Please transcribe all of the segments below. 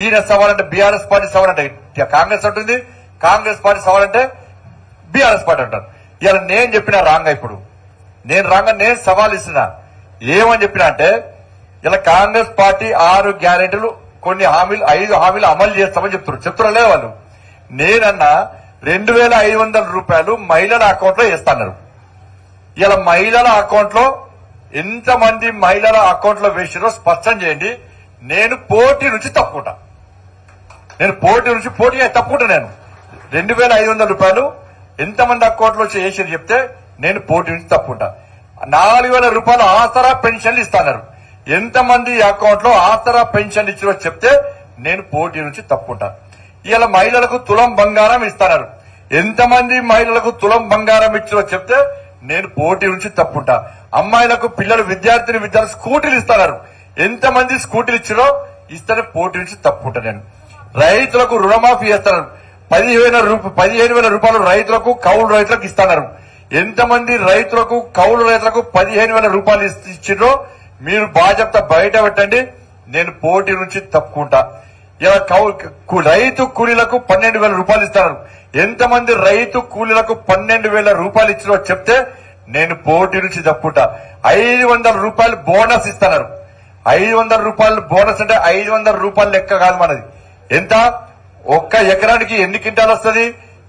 ఈయన సవాలంటే BRS party సవాలంటే Congress అంటుంది, Congress party సవాలంటే BRS party అంటారు. ఇలా నేను చెప్పిన రాంగా, ఇప్పుడు నేను రాంగా నేను సవాల్ ఇస్తున్నా. ఏమని చెప్పినా అంటే ఇలా కాంగ్రెస్ పార్టీ 6 గ్యారెంటీలు కొన్ని హామీలు 5 హామీలు అమలు చేస్తామని చెప్తున్నారు లేదు వాళ్ళు. నేనన్నా 2500 రూపాయలు మహిళల అకౌంట్ లో వేస్తున్నారు. ఇలా మహిళల అకౌంట్ లో ఎంతమంది మహిళల అకౌంట్ లో వేసిరో స్పష్టం చేయండి. నేను పోటీ నుంచి తప్పుకుంటా. నేను తప్పుకుంటా. 2500 రూపాయలు ఎంతమంది అకౌంట్ లో వేసి చెప్తే నేను పోటీ నుంచి తప్పుకుంటా. 4000 రూపాయలు ఆసరా పెన్షన్లు ఇస్తున్నారు. ఎంతమంది అకౌంట్ లో ఆసరా పెన్షన్ ఇచ్చిరో చెప్తే నేను పోటీ నుంచి తప్పుకుంటా. ఇలా మహిళలకు తులం బంగారం ఇస్తున్నారు. ఎంతమంది మహిళలకు తులం బంగారం ఇచ్చిరో చెప్తే నేను పోటీ నుంచి తప్పుకుంటా. అమ్మాయిలకు పిల్లలు విద్యార్థులు స్కూటీలు ఇస్తున్నారు. ఎంతమంది స్కూటీలు ఇచ్చిరో ఇస్తే పోటీ నుంచి తప్పుకుంటా. నేను రైతులకు రుణమాఫీ చేస్తున్నారు. 15,000 రూపాయలు రైతులకు కౌలు రైతులకు ఇస్తున్నారు. ఎంతమంది రైతులకు కౌలు రైతులకు 15,000 రూపాయలు ఇచ్చిరో మీరు బాధ్యత బయట పెట్టండి. నేను పోటీ నుంచి తప్పుకుంటా. ఇలా రైతు కూలీలకు 12,000 రూపాయలు ఇస్తున్నారు. ఎంతమంది రైతు కూలీలకు 12,000 రూపాయలు ఇచ్చిరో చెప్తే నేను పోటీ నుంచి తప్పుకుంటా. 500 రూపాయలు బోనస్ ఇస్తున్నారు. 500 రూపాయలు బోనస్ అంటే 500 రూపాయలు లెక్క కాదు మనది. ఎంత? ఒక్క ఎకరానికి ఎన్ని క్వింటాలు వస్తుంది?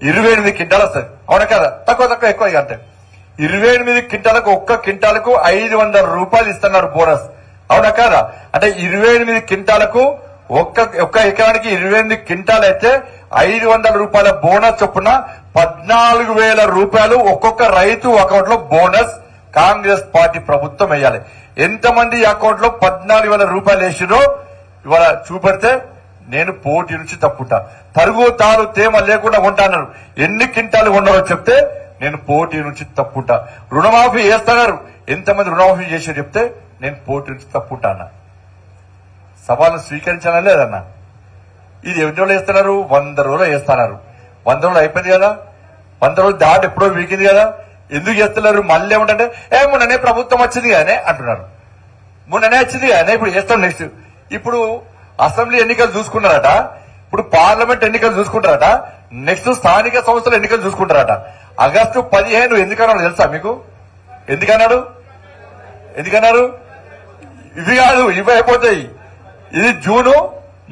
28 క్వింటాలు వస్తుంది. అవునా కదా? తక్కువ ఎక్కువ అంటే 28 క్వింటాలకు ఒక్క క్వింటాలకు 500 రూపాయలు ఇస్తున్నారు బోనస్. అవునా కదా? అంటే 28 క్వింటాలకు ఒక్క ఎకరానికి 28 క్వింటాలు అయితే 500 రూపాయల బోనస్ చొప్పున 14,000 రూపాయలు ఒక్కొక్క రైతు అకౌంట్ లో బోనస్ కాంగ్రెస్ పార్టీ ప్రభుత్వం వేయాలి. ఎంతమంది అకౌంట్ లో 14,000 రూపాయలు వేసిరో ఇవాళ చూపెడితే నేను పోటీ నుంచి తప్పుకుంటా. తరుగు తాను తేమ లేకుండా ఉంటాన్నారు. ఎన్ని క్వింటాలు ఉన్నారో చెప్తే నేను పోటీ నుంచి తప్పుకుంటా. రుణమాఫీ చేస్తున్నారు. ఎంతమంది రుణమాఫీ చేసి చెప్తే నేను పోటీ నుంచి తప్పుకుంటా అన్న. సవాలు స్వీకరించాలా లేదన్నా? ఇది ఎన్ని రోజులు వేస్తున్నారు? 100 రోజులు వేస్తున్నారు. 100 రోజులు అయిపోయింది కదా, 100 రోజులు దాటి ఎప్పుడో వీకింది కదా. ఎందుకు చేస్తున్నారు? మళ్ళీ ఏమంటే మొన్ననే ప్రభుత్వం వచ్చింది కానీ అంటున్నారు. మొన్ననే వచ్చింది కానీ ఇప్పుడు చేస్తాం. నెక్స్ట్ ఇప్పుడు అసెంబ్లీ ఎన్నికలు చూసుకున్నారట, ఇప్పుడు పార్లమెంట్ ఎన్నికలు చూసుకుంటారట, నెక్స్ట్ స్థానిక సంస్థల ఎన్నికలు చూసుకుంటారట. ఆగస్టు 15 ఎందుకన్నాడు తెలుసా మీకు? ఎందుకన్నారు? ఇవి కాదు, ఇవి అయిపోతాయి. ఇది జూన్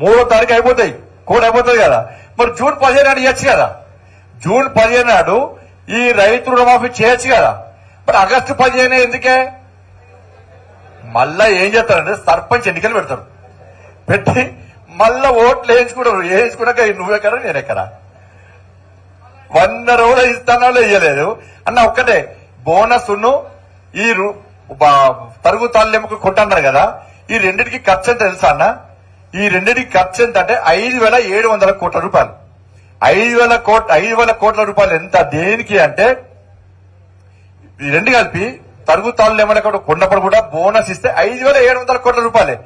3వ తారీఖు అయిపోతాయి. కోడ్ అయిపోతుంది కదా. మరి జూన్ 15 నాడు ఇవ్వచ్చు కదా. జూన్ 15 నాడు ఈ రైతు రుణమాఫీ చేయొచ్చు కదా. మరి ఆగస్టు 15 ఎందుకే? మళ్ళా ఏం చేస్తారంటే సర్పంచ్ ఎన్నికలు పెడతారు. పెట్టి మళ్ళా ఓట్లు వేయించుకున్నాక నువ్వెక్కడా నేనెక్కడా? 100 రోజులు ఇస్తానో ఇయ్యలేదు అన్న. ఒక్కటే బోనస్ ఈ తరుగు తాళ్ళెమ్మకు కొంటున్నారు కదా. ఈ రెండింటికి ఖర్చు ఎంత తెలుసా అన్న? ఈ రెండింటికి ఖర్చు ఎంత అంటే 5,700 కోట్ల రూపాయలు. 5,000 కోట్ల రూపాయలు ఎంత దేనికి అంటే ఈ రెండు కలిపి తరుగు తాళ్ళెమ్మల కొన్నప్పుడు కూడా బోనస్ ఇస్తే 5,700 కోట్ల రూపాయలే.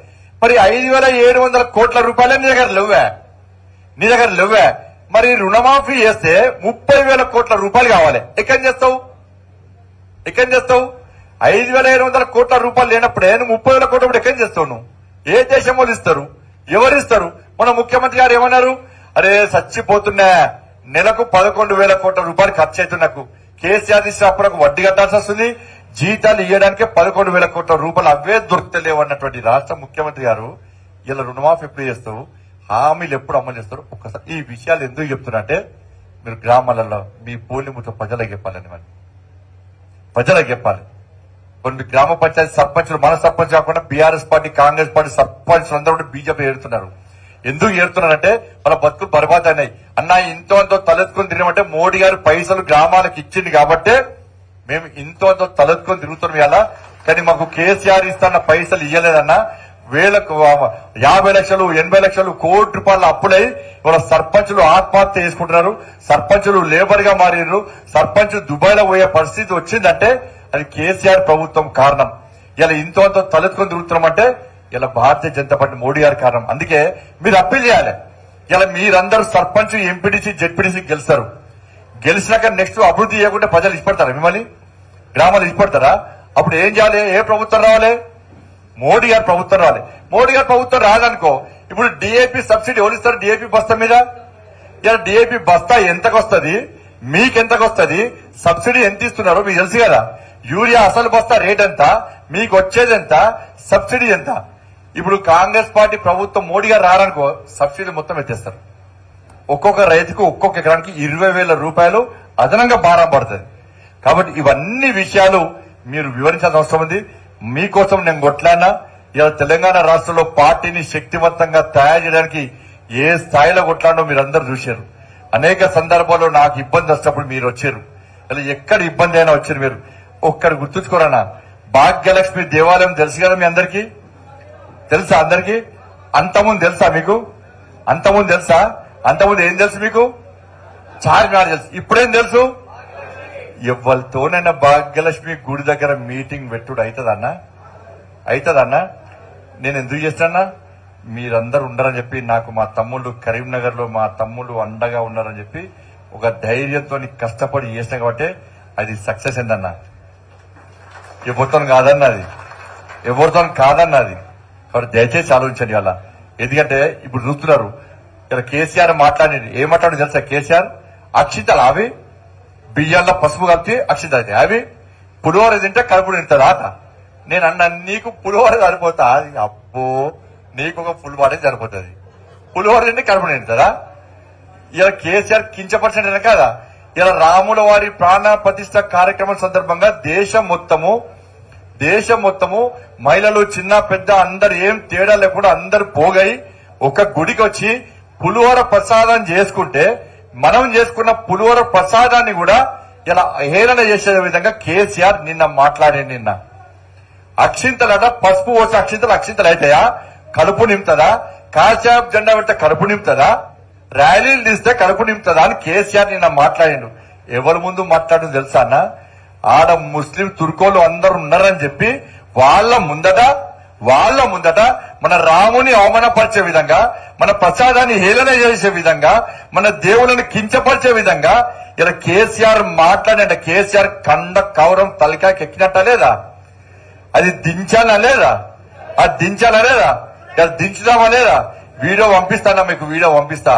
మరి 5,700 కోట్ల రూపాయలే నీ దగ్గర లేవే. మరి రుణమాఫీ చేస్తే 30,000 కోట్ల రూపాయలు కావాలి. ఎక్కడి చేస్తావు? 5,700 కోట్ల రూపాయలు లేనప్పుడే నువ్వు 30,000 కోట్ల రూపాయలు ఎక్కడి చేస్తావు? నువ్వు ఏ దేశం వాళ్ళు ఇస్తారు? ఎవరిస్తారు? మన ముఖ్యమంత్రి గారు ఏమన్నారు? అరే చచ్చిపోతున్నా, నెలకు 11,000 కోట్ల రూపాయలు ఖర్చు అవుతుంది. నాకు కేసీఆర్ తీసినప్పుడు వడ్డీ కట్టాల్సి వస్తుంది. జీతాలు ఇవ్వడానికే 11,000 కోట్ల రూపాయలు అవే దొరుకుతలేవు అన్నటువంటి రాష్ట్ర ముఖ్యమంత్రి గారు ఇలా రుణమాఫీ ఎప్పుడు చేస్తారు? హామీలు ఎప్పుడు అమలు చేస్తారు? ఒక్కసారి ఈ విషయాలు ఎందుకు చెప్తున్నా అంటే మీరు గ్రామాలలో మీ పోలిముతో ప్రజలకు చెప్పాలని, మరి ప్రజలకు చెప్పాలి. కొన్ని గ్రామ పంచాయతీ సర్పంచులు, మన సర్పంచ్ కాకుండా బీఆర్ఎస్ పార్టీ కాంగ్రెస్ పార్టీ సర్పంచులు అందరూ బీజేపీ ఏడుతున్నారు. ఎందుకు ఏడుతున్నారంటే వాళ్ళ బతుకులు బర్బాద్ అయినాయి. అన్న ఇంతో అంతో తలెత్తుకుని తిరిగిమంటే మోడీ గారు పైసలు గ్రామాలకు ఇచ్చింది కాబట్టే మేము ఇంతో అంతో తలెత్తుకొని తిరుగుతున్నాం ఇలా. కానీ మాకు కేసీఆర్ ఇస్తున్న పైసలు ఇయ్యలేదన్నా. 50 లక్షలు 80 లక్షలు కోటి రూపాయల అప్పులై ఇవాళ సర్పంచులు ఆత్మహత్య చేసుకుంటున్నారు. సర్పంచులు లేబర్ గా మారినారు. సర్పంచులు దుబాయ్ లో పోయే పరిస్థితి వచ్చిందంటే అది కేసీఆర్ ప్రభుత్వం కారణం. ఇలా ఇంతో అంతో తలెత్తుకొని తిరుగుతున్నామంటే ఇలా భారతీయ జనతా పార్టీ మోడీ గారి కారణం. అందుకే మీరు అప్పీల్ చేయాలి. ఇలా మీరందరూ సర్పంచ్, ఎంపీటీసీ, జెడ్పీటీసీ గెలుస్తారు. గెలిచినాక నెక్స్ట్ అభివృద్ధి చేయకుంటే ప్రజలు ఇష్టపడతారా? మిమ్మల్ని గ్రామాలు ఇష్టపడతారా? అప్పుడు ఏం చేయాలి? ఏ ప్రభుత్వం రావాలి? మోడీ గారి ప్రభుత్వం రావాలి. మోడీ గారి ప్రభుత్వం రాదనుకో ఇప్పుడు డిఏపి సబ్సిడీ ఎవరు ఇస్తారు? డిఏపి బస్తా మీద ఇలా డిఏపి బస్తా ఎంతకొస్తుంది, మీకెంతకొస్తుంది, సబ్సిడీ ఎంత ఇస్తున్నారో మీకు తెలుసు కదా. యూరియా అసలు బస్తా రేట్ ఎంత, మీకు వచ్చేది ఎంత, సబ్సిడీ ఎంత. ఇప్పుడు కాంగ్రెస్ పార్టీ ప్రభుత్వం మోడీ గారు రారనుకో సబ్సిడీ మొత్తం ఎత్తేస్తారు. ఒక్కొక్క రైతుకు ఒక్కొక్క ఎకరానికి 20,000 రూపాయలు అదనంగా భారం పడుతుంది. కాబట్టి ఇవన్నీ విషయాలు మీరు వివరించాల్సిన అవసరం ఉంది. మీకోసం నేను కొట్లాడినా. ఇలా తెలంగాణ రాష్ట్రంలో పార్టీని శక్తివంతంగా తయారు చేయడానికి ఏ స్థాయిలో కొట్లాడో మీరందరూ చూశారు. అనేక సందర్భాల్లో నాకు ఇబ్బంది వచ్చినప్పుడు మీరు వచ్చారు. ఇలా ఎక్కడ ఇబ్బంది అయినా వచ్చారు. మీరు ఒక్కడు గుర్తుంచుకోరన్నా, భాగ్యలక్ష్మి దేవాలయం తెలుసు కదా మీ అందరికీ? తెలుసా అందరికీ? అంతకుముందు తెలుసా మీకు? అంతకుముందు తెలుసా? అంతకుముందు ఏం తెలుసు మీకు? చార్మినార్ తెలుసు. ఇప్పుడేం తెలుసు? ఎవరితోనైనా భాగ్యలక్ష్మి గుడి దగ్గర మీటింగ్ పెట్టుడు అవుతుందన్నా? నేను ఎందుకు చేస్తానా? మీరందరూ ఉండరని చెప్పి, నాకు మా తమ్ముళ్ళు కరీంనగర్ లో మా తమ్ముళ్ళు అండగా ఉన్నారని చెప్పి ఒక ధైర్యంతో కష్టపడి చేసిన కాబట్టి అది సక్సెస్ అయిందన్నా. ఎవరితో కాదన్నది, ఎవరితో కాదన్నది. కాబట్టి దయచేసి ఆలోచించండి అలా. ఎందుకంటే ఇప్పుడు చూస్తున్నారు ఇలా కేసీఆర్ మాట్లాడేది ఏం మాట్లాడి తెలుసా? కేసీఆర్ అక్షింతలు అవి బియ్యాల్లో పసుపు కలిపి అక్షింత అయితే అవి పులిహోర తింటే కడుపు నింటుందా అట. నేను అన్నా నీకు పులిహోర సరిపోతా? అబ్బో నీకు ఒక ఫుల్ బాడీ సరిపోతుంది. పులిహోర తింటే కడుపు నింటుందా? ఇలా కేసీఆర్ కించపరిచిన కదా. ఇలా రాముల వారి ప్రాణ ప్రతిష్ఠ కార్యక్రమం సందర్భంగా దేశం మొత్తము మహిళలు చిన్న పెద్ద అందరు ఏం తేడా లేకుండా అందరు పోగై ఒక గుడికి వచ్చి పులిహోర ప్రసాదం చేసుకుంటే మనం చేసుకున్న పులిహోర ప్రసాదాన్ని కూడా ఇలా హేళన చేసే విధంగా కేసీఆర్ నిన్న నిన్న అక్షింతలట పసుపు పోసి అక్షింతలు అయితాయా? కడుపు నింపుతుందా? కాషాయపు జెండా పెడితే కడుపు నింపుతుందా? ర్యాలీలు తీస్తే కడుపు నింపుతుందా అని కేసీఆర్ నిన్న మాట్లాడిండు. ఎవరి ముందు మాట్లాడు తెలుసా అన్న? ఆడ ముస్లిం తుర్కోలు అందరు ఉన్నారని చెప్పి వాళ్ళ ముందట మన రాముని అవమానపరిచే విధంగా, మన ప్రసాదాన్ని హేళన చేసే విధంగా, మన దేవులను కించపరిచే విధంగా ఇలా కేసీఆర్ మాట్లాడంటే కేసీఆర్ కండ కౌరం తలకాయకి ఎక్కినట్ట లేదా? అది దించాలా లేదా? ఇలా దించుదామా లేదా? వీడియో పంపిస్తానా మీకు? వీడియో పంపిస్తా.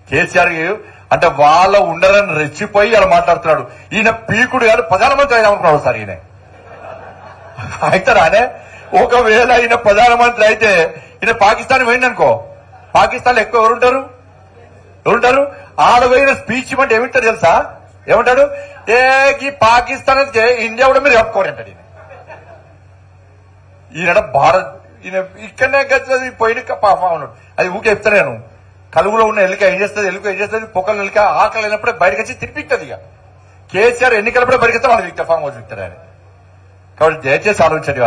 కేసీఆర్ అంటే వాళ్ళ ఉండరని రెచ్చిపోయి ఇలా మాట్లాడుతున్నాడు. ఈయన పీకుడు కాదు, ప్రధానమంత్రి అయినామనుకున్నాడు సార్. ఈయన అవుతారానే? ఒకవేళ ఈయన ప్రధానమంత్రి అయితే ఈయన పాకిస్తాన్ పోయిందనుకో, పాకిస్తాన్ లో ఎక్కువ ఎవరుంటారు? ఆడపోయిన స్పీచ్ అంటే ఏమిటారు తెలుసా? ఏమంటాడు? ఈ పాకిస్తాన్ అయితే ఇండియా కూడా మీరు చెప్పుకోరంటాడు ఈయన. భారత్ ఈయన ఇక్కడనే గది పోయిన పాపం ఉన్నాడు. అది ఊకే చెప్తాను నేను. కలుగులో ఉన్న ఎలుక ఏం చేస్తుంది? పొక్కలు ఎలుక ఆకలి అయినప్పుడే బయటకు వచ్చి తిప్పిస్తుంది. ఇక కేసీఆర్ ఎన్నికలప్పుడే బయటకు వస్తే వాళ్ళు ఫామ్ హౌస్ విక్తారు ఆయన. కాబట్టి దయచేసి ఆలోచించండి.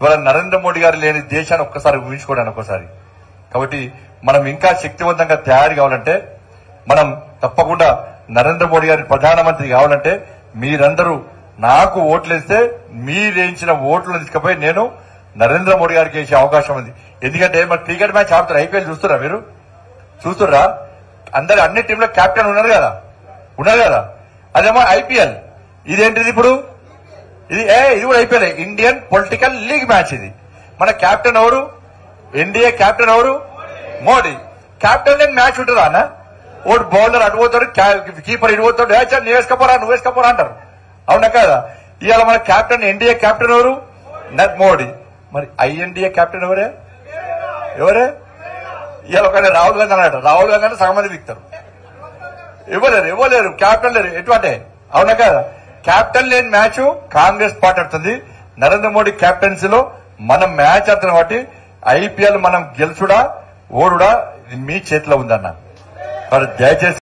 ఇవాళ నరేంద్ర మోడీ గారు లేని దేశాన్ని ఒక్కసారి ఊహించుకోవడానికి ఒక్కసారి. కాబట్టి మనం ఇంకా శక్తివంతంగా తయారు కావాలంటే, మనం తప్పకుండా నరేంద్ర మోడీ గారి ప్రధానమంత్రి కావాలంటే మీరందరూ నాకు ఓట్లేస్తే మీరేయించిన ఓట్లను తీసుకుపోయి నేను నరేంద్ర మోడీ గారికి వేసే అవకాశం ఉంది. ఎందుకంటే మరి క్రికెట్ మ్యాచ్ ఆడుతారు, ఐపీఎల్ చూస్తురా మీరు? చూస్తుర్రా? అందరు అన్ని టీంలో కెప్టెన్ ఉన్నారు కదా. అదేమో ఐపీఎల్. ఇదేంటిది ఇప్పుడు? ఇది కూడా IPL, Indian political league match. ఇది మన కెప్టెన్ ఎవరు? ఎన్డీఏ కెప్టెన్ ఎవరు? మోడీ. కెప్టెన్ లేని మ్యాచ్ ఉంటుందా అన్న? ఓటు బౌలర్ అటు పోతాడు, కీపర్ ఇటు పోతాడు, నువ్వు వేసుకోపోరా అంటారు. అవునా కదా? ఇవాళ మన కెప్టెన్ ఎన్డీఏ కెప్టెన్ ఎవరు? మోడీ. మరి ఐఎన్డీఏ కెప్టెన్ ఎవరే? ఇవాళ ఒక రాహుల్ గాంధీ అన్నట్టు. రాహుల్ గాంధీ అంటే సగం మంది దిగుతారు. ఇవ్వలేరు కెప్టెన్ లేరు. ఎటువంటి? అవునా కదా? కెప్టెన్ లేని మ్యాచ్ కాంగ్రెస్ పార్టీ ఆడుతుంది. నరేంద్ర మోడీ కెప్టెన్సీలో మనం మ్యాచ్ ఆడుతున్నాం కాబట్టి ఐపీఎల్ మనం గెలుచుడా ఓడుడా మీ చేతిలో ఉందన్న. మరి దయచేసి